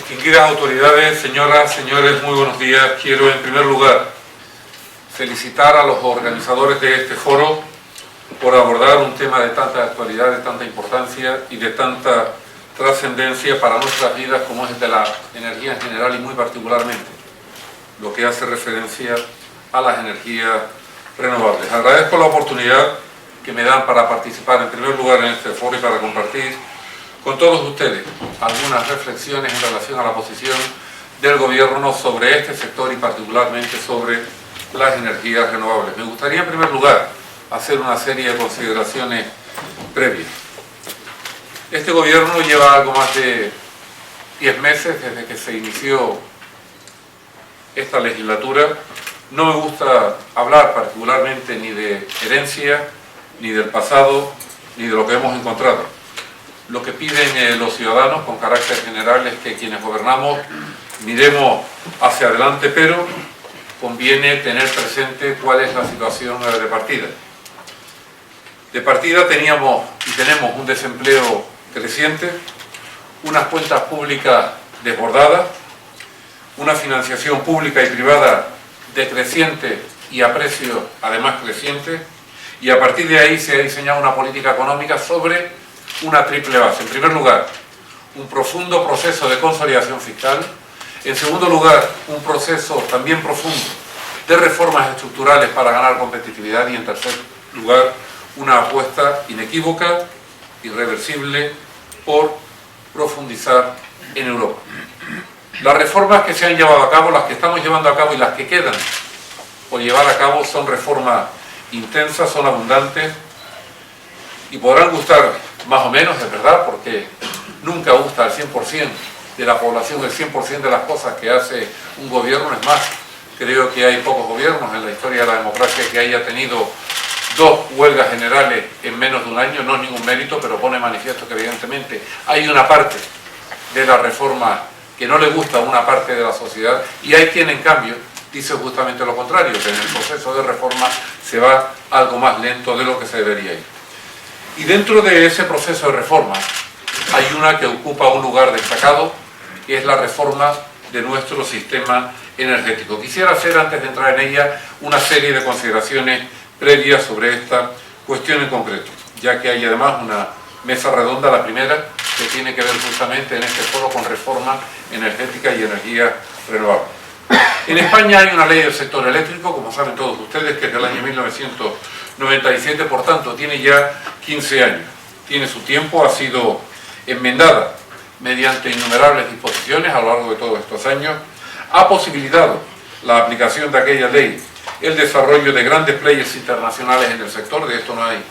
Distinguidas autoridades, señoras, señores, muy buenos días. Quiero en primer lugar felicitar a los organizadores de este foro por abordar un tema de tanta actualidad, de tanta importancia y de tanta trascendencia para nuestras vidas como es el de la energía en general y muy particularmente lo que hace referencia a las energías renovables. Agradezco la oportunidad que me dan para participar en primer lugar en este foro y para compartir con todos ustedes algunas reflexiones en relación a la posición del Gobierno sobre este sector y particularmente sobre las energías renovables. Me gustaría en primer lugar hacer una serie de consideraciones previas. Este Gobierno lleva algo más de 10 meses desde que se inició esta legislatura. No me gusta hablar particularmente ni de herencia, ni del pasado, ni de lo que hemos encontrado. Lo que piden los ciudadanos con carácter general es que quienes gobernamos miremos hacia adelante, pero conviene tener presente cuál es la situación de partida. De partida teníamos y tenemos un desempleo creciente, unas cuentas públicas desbordadas, una financiación pública y privada decreciente y a precios además crecientes, y a partir de ahí se ha diseñado una política económica sobre una triple base. En primer lugar, un profundo proceso de consolidación fiscal. En segundo lugar, un proceso también profundo de reformas estructurales para ganar competitividad. Y en tercer lugar, una apuesta inequívoca, irreversible, por profundizar en Europa. Las reformas que se han llevado a cabo, las que estamos llevando a cabo y las que quedan por llevar a cabo son reformas intensas, son abundantes y podrán gustar más o menos, es verdad, porque nunca gusta al 100% de la población el 100% de las cosas que hace un gobierno. Es más, creo que hay pocos gobiernos en la historia de la democracia que haya tenido 2 huelgas generales en menos de un año. No es ningún mérito, pero pone manifiesto que evidentemente hay una parte de la reforma que no le gusta a una parte de la sociedad, y hay quien en cambio dice justamente lo contrario, que en el proceso de reforma se va algo más lento de lo que se debería ir. Y dentro de ese proceso de reforma hay una que ocupa un lugar destacado, que es la reforma de nuestro sistema energético. Quisiera hacer, antes de entrar en ella, una serie de consideraciones previas sobre esta cuestión en concreto, ya que hay además una mesa redonda, la primera, que tiene que ver justamente en este foro con reforma energética y energía renovable. En España hay una ley del sector eléctrico, como saben todos ustedes, que es del año 1997, por tanto tiene ya 15 años. Tiene su tiempo, ha sido enmendada mediante innumerables disposiciones a lo largo de todos estos años, ha posibilitado la aplicación de aquella ley, el desarrollo de grandes players internacionales en el sector, de esto no hay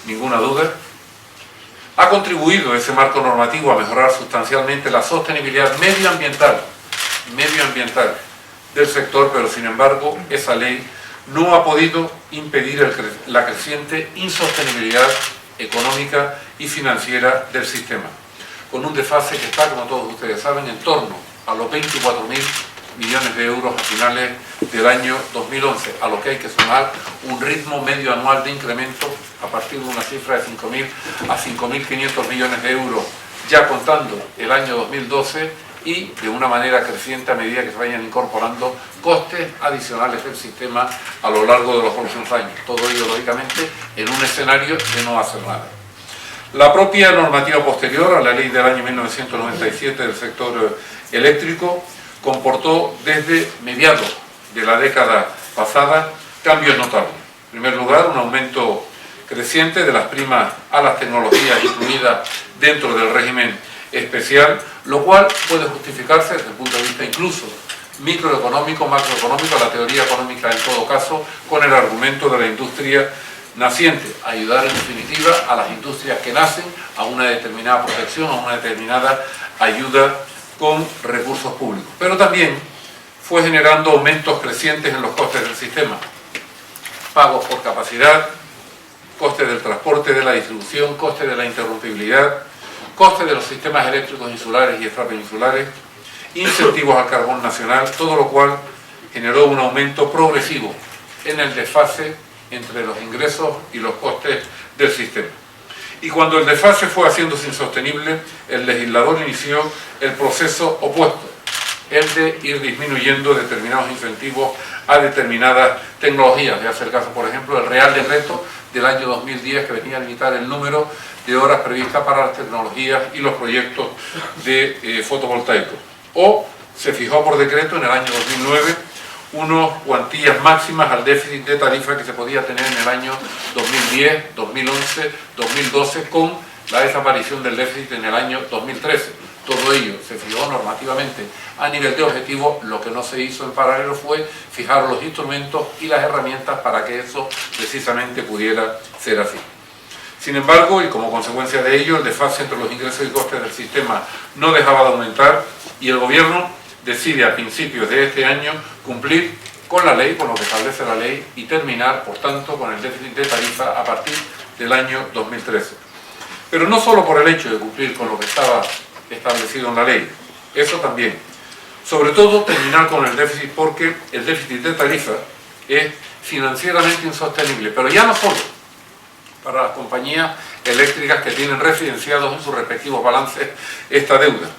ninguna duda. Ha contribuido ese marco normativo a mejorar sustancialmente la sostenibilidad medioambiental del sector, pero sin embargo esa ley no ha podido impedir la creciente insostenibilidad económica y financiera del sistema, con un desfase que está, como todos ustedes saben, en torno a los 24.000 millones de euros a finales del año 2011, a lo que hay que sumar un ritmo medio anual de incremento a partir de una cifra de 5.000 a 5.500 millones de euros, ya contando el año 2012, y de una manera creciente a medida que se vayan incorporando costes adicionales del sistema a lo largo de los próximos años. Todo ello, lógicamente, en un escenario de no hacer nada. La propia normativa posterior a la ley del año 1997 del sector eléctrico comportó desde mediados de la década pasada cambios notables. En primer lugar, un aumento creciente de las primas a las tecnologías incluidas dentro del régimen especial, lo cual puede justificarse desde el punto de vista incluso microeconómico, macroeconómico, la teoría económica en todo caso, con el argumento de la industria naciente, ayudar en definitiva a las industrias que nacen a una determinada protección, a una determinada ayuda con recursos públicos. Pero también fue generando aumentos crecientes en los costes del sistema, pagos por capacidad, costes del transporte, de la distribución, costes de la interrumpibilidad, costes de los sistemas eléctricos insulares y extrapeninsulares, incentivos al carbón nacional, todo lo cual generó un aumento progresivo en el desfase entre los ingresos y los costes del sistema. Y cuando el desfase fue haciéndose insostenible, el legislador inició el proceso opuesto, el de ir disminuyendo determinados incentivos a determinadas tecnologías. Ya hace el caso, por ejemplo, del Real Decreto del año 2010 que venía a limitar el número de horas previstas para las tecnologías y los proyectos de fotovoltaicos. O se fijó por decreto en el año 2009 unas cuantías máximas al déficit de tarifa que se podía tener en el año 2010, 2011, 2012 con la desaparición del déficit en el año 2013. Todo ello se fijó normativamente a nivel de objetivo. Lo que no se hizo en paralelo fue fijar los instrumentos y las herramientas para que eso precisamente pudiera ser así. Sin embargo, y como consecuencia de ello, el desfase entre los ingresos y costes del sistema no dejaba de aumentar y el Gobierno decide a principios de este año cumplir con la ley, con lo que establece la ley, y terminar, por tanto, con el déficit de tarifa a partir del año 2013. Pero no solo por el hecho de cumplir con lo que estaba establecido en la ley, eso también. Sobre todo terminar con el déficit porque el déficit de tarifa es financieramente insostenible, pero ya no solo para las compañías eléctricas que tienen referenciados en sus respectivos balances esta deuda.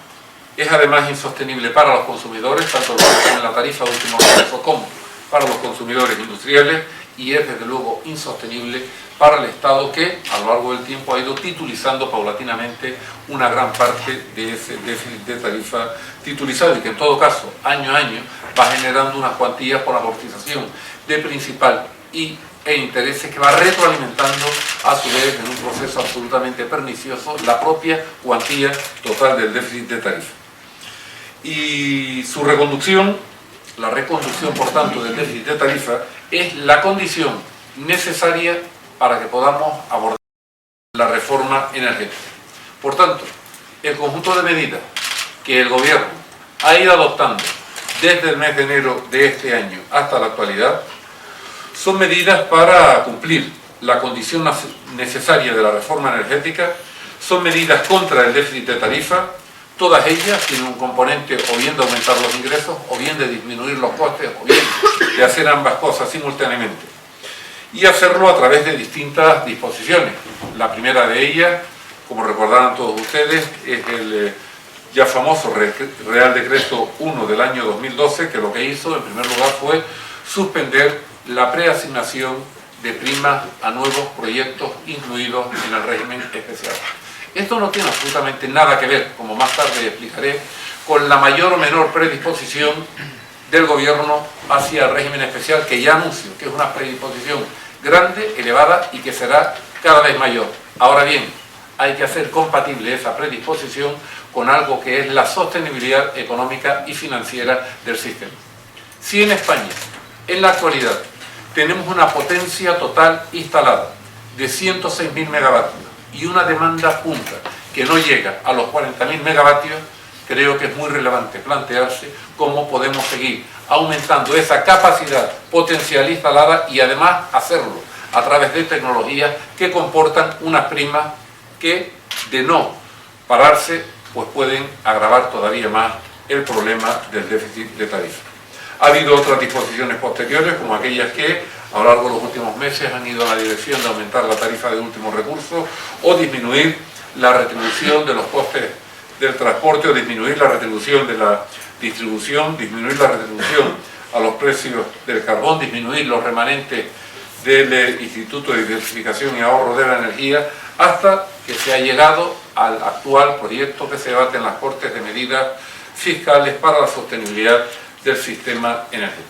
Es además insostenible para los consumidores, tanto los que tienen la tarifa de último recurso como para los consumidores industriales, y es desde luego insostenible para el Estado, que a lo largo del tiempo ha ido titulizando paulatinamente una gran parte de ese déficit de tarifa titulizado, y que en todo caso año a año va generando unas cuantías por amortización de principal e intereses que va retroalimentando a su vez en un proceso absolutamente pernicioso la propia cuantía total del déficit de tarifa. Y su reconducción, la reconducción por tanto del déficit de tarifa, es la condición necesaria para que podamos abordar la reforma energética. Por tanto, el conjunto de medidas que el Gobierno ha ido adoptando desde el mes de enero de este año hasta la actualidad son medidas para cumplir la condición necesaria de la reforma energética, son medidas contra el déficit de tarifa. Todas ellas tienen un componente o bien de aumentar los ingresos, o bien de disminuir los costes, o bien de hacer ambas cosas simultáneamente. Y hacerlo a través de distintas disposiciones. La primera de ellas, como recordarán todos ustedes, es el ya famoso Real Decreto 1 del año 2012, que lo que hizo en primer lugar fue suspender la preasignación de primas a nuevos proyectos incluidos en el régimen especial. Esto no tiene absolutamente nada que ver, como más tarde explicaré, con la mayor o menor predisposición del Gobierno hacia el régimen especial, que ya anuncio que es una predisposición grande, elevada y que será cada vez mayor. Ahora bien, hay que hacer compatible esa predisposición con algo que es la sostenibilidad económica y financiera del sistema. Si en España, en la actualidad, tenemos una potencia total instalada de 106.000 megavatios y una demanda punta que no llega a los 40.000 megavatios, creo que es muy relevante plantearse cómo podemos seguir aumentando esa capacidad potencial instalada y además hacerlo a través de tecnologías que comportan unas primas que, de no pararse, pues pueden agravar todavía más el problema del déficit de tarifa. Ha habido otras disposiciones posteriores, como aquellas que a lo largo de los últimos meses han ido en la dirección de aumentar la tarifa de último recurso o disminuir la retribución de los costes del transporte o disminuir la retribución de la distribución, disminuir la retribución a los precios del carbón, disminuir los remanentes del Instituto de Diversificación y Ahorro de la Energía, hasta que se ha llegado al actual proyecto que se debate en las Cortes de medidas fiscales para la sostenibilidad del sistema energético.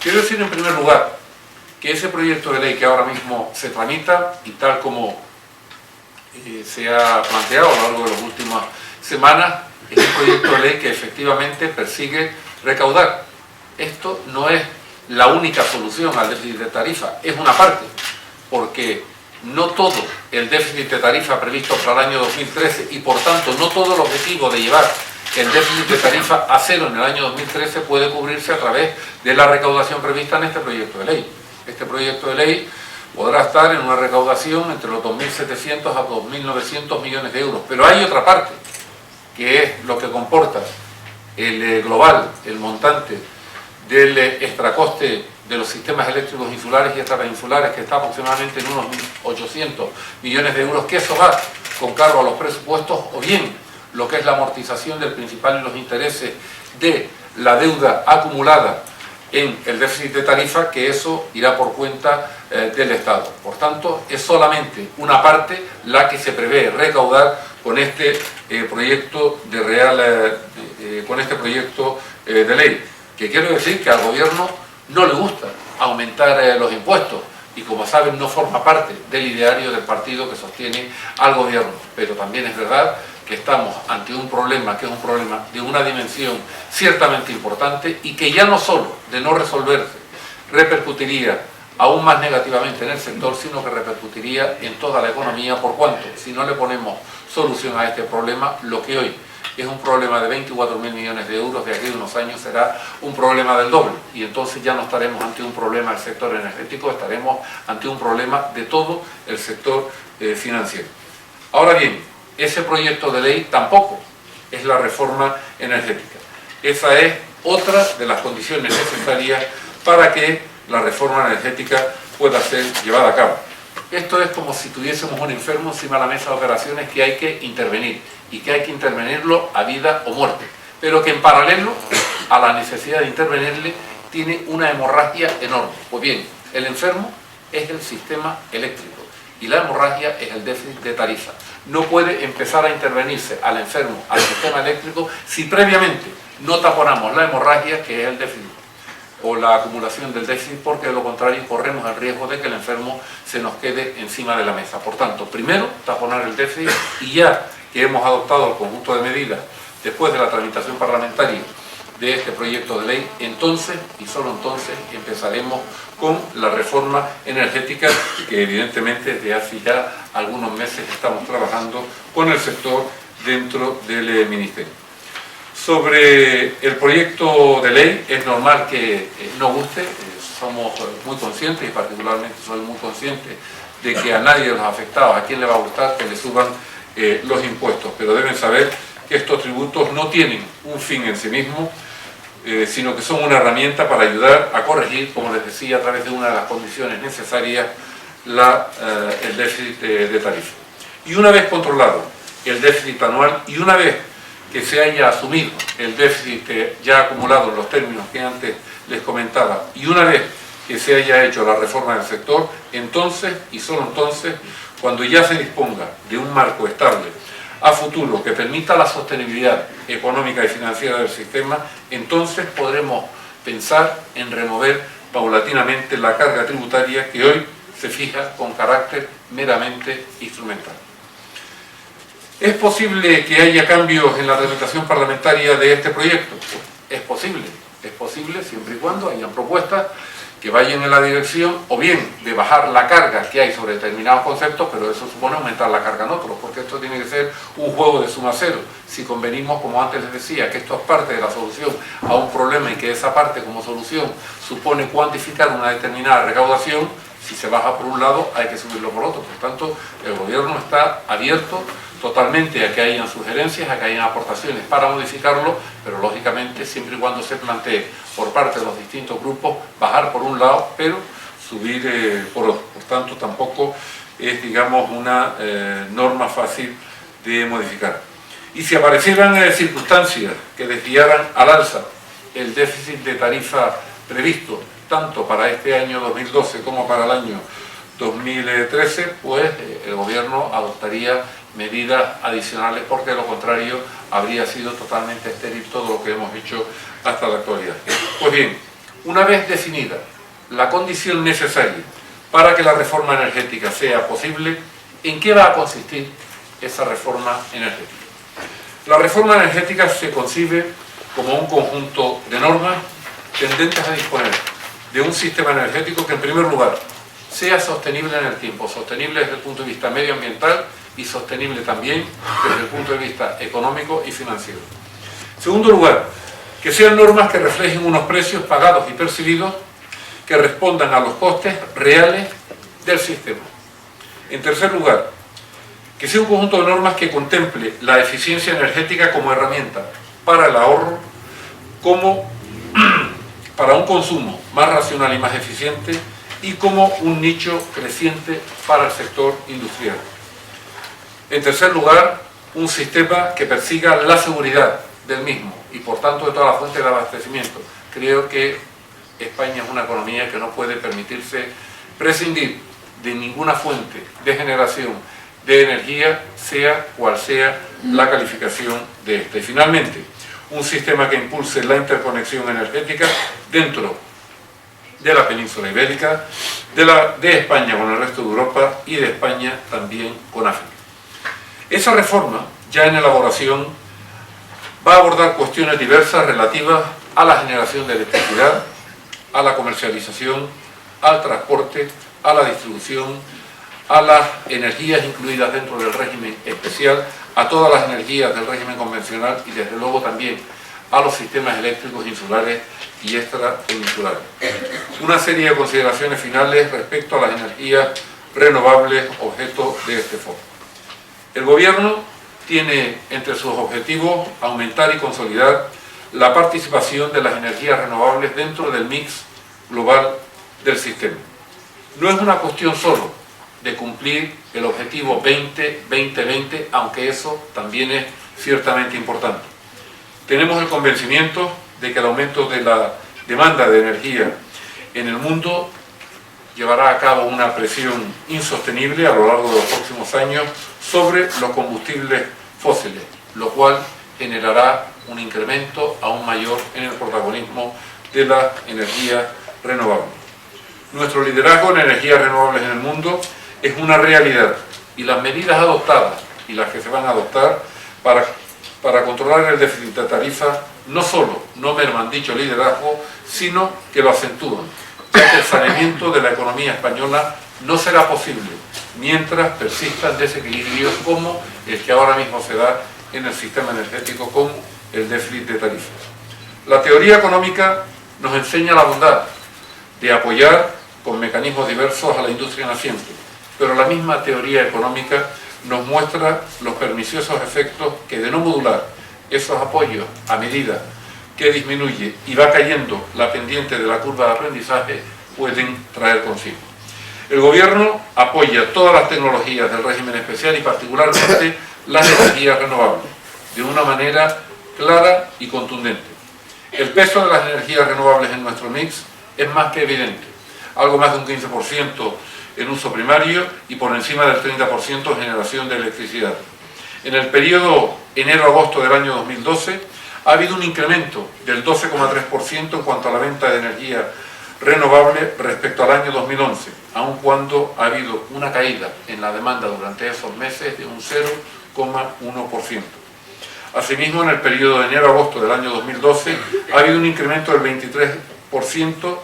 Quiero decir en primer lugar que ese proyecto de ley que ahora mismo se tramita y tal como se ha planteado a lo largo de las últimas semanas, es un proyecto de ley que efectivamente persigue recaudar. Esto no es la única solución al déficit de tarifa, es una parte, porque no todo el déficit de tarifa previsto para el año 2013 y por tanto no todo el objetivo de llevar el déficit de tarifa a cero en el año 2013 puede cubrirse a través de la recaudación prevista en este proyecto de ley. Este proyecto de ley podrá estar en una recaudación entre los 2.700 a 2.900 millones de euros, pero hay otra parte, que es lo que comporta el global, el montante del extracoste de los sistemas eléctricos insulares y extrainsulares, que está aproximadamente en unos 1.800 millones de euros, que eso va con cargo a los presupuestos, o bien lo que es la amortización del principal y los intereses de la deuda acumulada en el déficit de tarifa, que eso irá por cuenta del Estado. Por tanto, es solamente una parte la que se prevé recaudar con este proyecto de de ley, que quiero decir que al gobierno no le gusta aumentar los impuestos y, como saben, no forma parte del ideario del partido que sostiene al gobierno, pero también es verdad que estamos ante un problema que es un problema de una dimensión ciertamente importante y que ya no solo de no resolverse repercutiría aún más negativamente en el sector, sino que repercutiría en toda la economía, por cuanto si no le ponemos solución a este problema, lo que hoy es un problema de 24.000 millones de euros, de aquí a unos años será un problema del doble, y entonces ya no estaremos ante un problema del sector energético, estaremos ante un problema de todo el sector financiero. Ahora bien, ese proyecto de ley tampoco es la reforma energética. Esa es otra de las condiciones necesarias para que la reforma energética pueda ser llevada a cabo. Esto es como si tuviésemos un enfermo encima de la mesa de operaciones que hay que intervenir, y que hay que intervenirlo a vida o muerte, pero que en paralelo a la necesidad de intervenirle tiene una hemorragia enorme. Pues bien, el enfermo es el sistema eléctrico y la hemorragia es el déficit de tarifa. No puede empezar a intervenirse al enfermo, al sistema eléctrico, si previamente no taponamos la hemorragia, que es el déficit o la acumulación del déficit, porque de lo contrario corremos el riesgo de que el enfermo se nos quede encima de la mesa. Por tanto, primero taponar el déficit, y ya que hemos adoptado el conjunto de medidas después de la tramitación parlamentaria de este proyecto de ley, entonces y solo entonces empezaremos con la reforma energética, que evidentemente desde hace ya algunos meses estamos trabajando con el sector dentro del Ministerio. Sobre el proyecto de ley, es normal que no guste, somos muy conscientes, y particularmente soy muy consciente de que a nadie de los afectados, a quién le va a gustar que le suban los impuestos, pero deben saber que estos tributos no tienen un fin en sí mismo, sino que son una herramienta para ayudar a corregir, como les decía, a través de una de las condiciones necesarias, el déficit de tarifa. Y una vez controlado el déficit anual, y una vez que se haya asumido el déficit ya acumulado en los términos que antes les comentaba, y una vez que se haya hecho la reforma del sector, entonces, y solo entonces, cuando ya se disponga de un marco estable a futuro que permita la sostenibilidad económica y financiera del sistema, entonces podremos pensar en remover paulatinamente la carga tributaria que hoy se fija con carácter meramente instrumental. ¿Es posible que haya cambios en la tramitación parlamentaria de este proyecto? Pues es posible siempre y cuando hayan propuestas que vayan en la dirección o bien de bajar la carga que hay sobre determinados conceptos, pero eso supone aumentar la carga en otros, porque esto tiene que ser un juego de suma cero. Si convenimos, como antes les decía, que esto es parte de la solución a un problema y que esa parte como solución supone cuantificar una determinada recaudación, si se baja por un lado hay que subirlo por otro. Por tanto, el gobierno está abierto totalmente a que hayan sugerencias, a que hayan aportaciones para modificarlo, pero lógicamente siempre y cuando se plantee por parte de los distintos grupos bajar por un lado, pero subir por otro. Por tanto, tampoco es, digamos, una norma fácil de modificar. Y si aparecieran circunstancias que desviaran al alza el déficit de tarifa previsto, tanto para este año 2012 como para el año 2013, pues el gobierno adoptaría medidas adicionales, porque de lo contrario habría sido totalmente estéril todo lo que hemos hecho hasta la actualidad. Pues bien, una vez definida la condición necesaria para que la reforma energética sea posible, ¿en qué va a consistir esa reforma energética? La reforma energética se concibe como un conjunto de normas tendentes a disponer de un sistema energético que, en primer lugar, sea sostenible en el tiempo, sostenible desde el punto de vista medioambiental y sostenible también desde el punto de vista económico y financiero. En segundo lugar, que sean normas que reflejen unos precios pagados y percibidos que respondan a los costes reales del sistema. En tercer lugar, que sea un conjunto de normas que contemple la eficiencia energética como herramienta para el ahorro, como para un consumo más racional y más eficiente, y como un nicho creciente para el sector industrial. En tercer lugar, un sistema que persiga la seguridad del mismo y por tanto de toda la fuente de abastecimiento. Creo que España es una economía que no puede permitirse prescindir de ninguna fuente de generación de energía, sea cual sea la calificación de esta. Y finalmente, un sistema que impulse la interconexión energética dentro de la península ibérica, de España con el resto de Europa y de España también con África. Esa reforma, ya en elaboración, va a abordar cuestiones diversas relativas a la generación de electricidad, a la comercialización, al transporte, a la distribución, a las energías incluidas dentro del régimen especial, a todas las energías del régimen convencional y desde luego también a los sistemas eléctricos insulares y extrapeninsulares. Una serie de consideraciones finales respecto a las energías renovables objeto de este foro. El Gobierno tiene entre sus objetivos aumentar y consolidar la participación de las energías renovables dentro del mix global del sistema. No es una cuestión solo de cumplir el objetivo 20-20-20, aunque eso también es ciertamente importante. Tenemos el convencimiento de que el aumento de la demanda de energía en el mundo llevará a cabo una presión insostenible a lo largo de los próximos años sobre los combustibles fósiles, lo cual generará un incremento aún mayor en el protagonismo de las energías renovables. Nuestro liderazgo en energías renovables en el mundo es una realidad y las medidas adoptadas y las que se van a adoptar para controlar el déficit de tarifa no solo no merman dicho liderazgo, sino que lo acentúan, ya que el saneamiento de la economía española no será posible mientras persistan desequilibrios como el que ahora mismo se da en el sistema energético con el déficit de tarifa. La teoría económica nos enseña la bondad de apoyar con mecanismos diversos a la industria naciente, pero la misma teoría económica nos muestra los perniciosos efectos que de no modular esos apoyos a medida que disminuye y va cayendo la pendiente de la curva de aprendizaje pueden traer consigo. El Gobierno apoya todas las tecnologías del régimen especial y particularmente las energías renovables, de una manera clara y contundente. El peso de las energías renovables en nuestro mix es más que evidente, algo más de un 15% en uso primario y por encima del 30% en generación de electricidad. En el periodo enero-agosto del año 2012 ha habido un incremento del 12,3% en cuanto a la venta de energía renovable respecto al año 2011, aun cuando ha habido una caída en la demanda durante esos meses de un 0,1%. Asimismo, en el periodo de enero-agosto del año 2012 ha habido un incremento del 23%,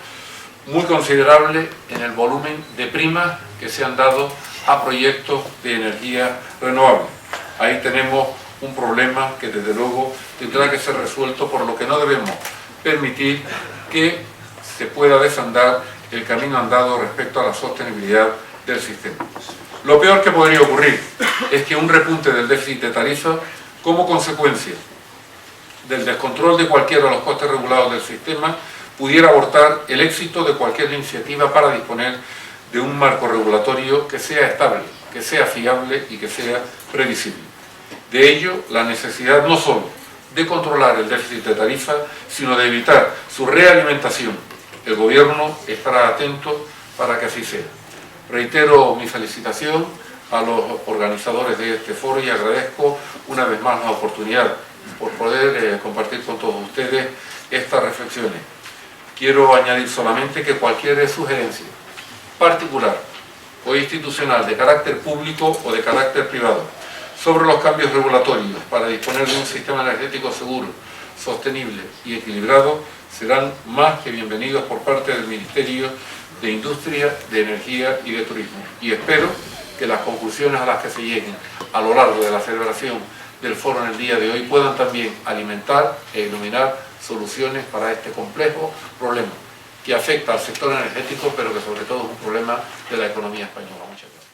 muy considerable en el volumen de primas que se han dado a proyectos de energía renovable. Ahí tenemos un problema que desde luego tendrá que ser resuelto, por lo que no debemos permitir que se pueda desandar el camino andado respecto a la sostenibilidad del sistema. Lo peor que podría ocurrir es que un repunte del déficit de tarifa como consecuencia del descontrol de cualquiera de los costes regulados del sistema pudiera abortar el éxito de cualquier iniciativa para disponer de un marco regulatorio que sea estable, que sea fiable y que sea previsible. De ello, la necesidad no solo de controlar el déficit de tarifa, sino de evitar su realimentación. El Gobierno estará atento para que así sea. Reitero mi felicitación a los organizadores de este foro y agradezco una vez más la oportunidad por poder compartir con todos ustedes estas reflexiones. Quiero añadir solamente que cualquier sugerencia particular o institucional de carácter público o de carácter privado sobre los cambios regulatorios para disponer de un sistema energético seguro, sostenible y equilibrado serán más que bienvenidos por parte del Ministerio de Industria, de Energía y de Turismo. Y espero que las conclusiones a las que se lleguen a lo largo de la celebración del foro en el día de hoy puedan también alimentar e iluminar soluciones para este complejo problema que afecta al sector energético, pero que sobre todo es un problema de la economía española. Muchas gracias.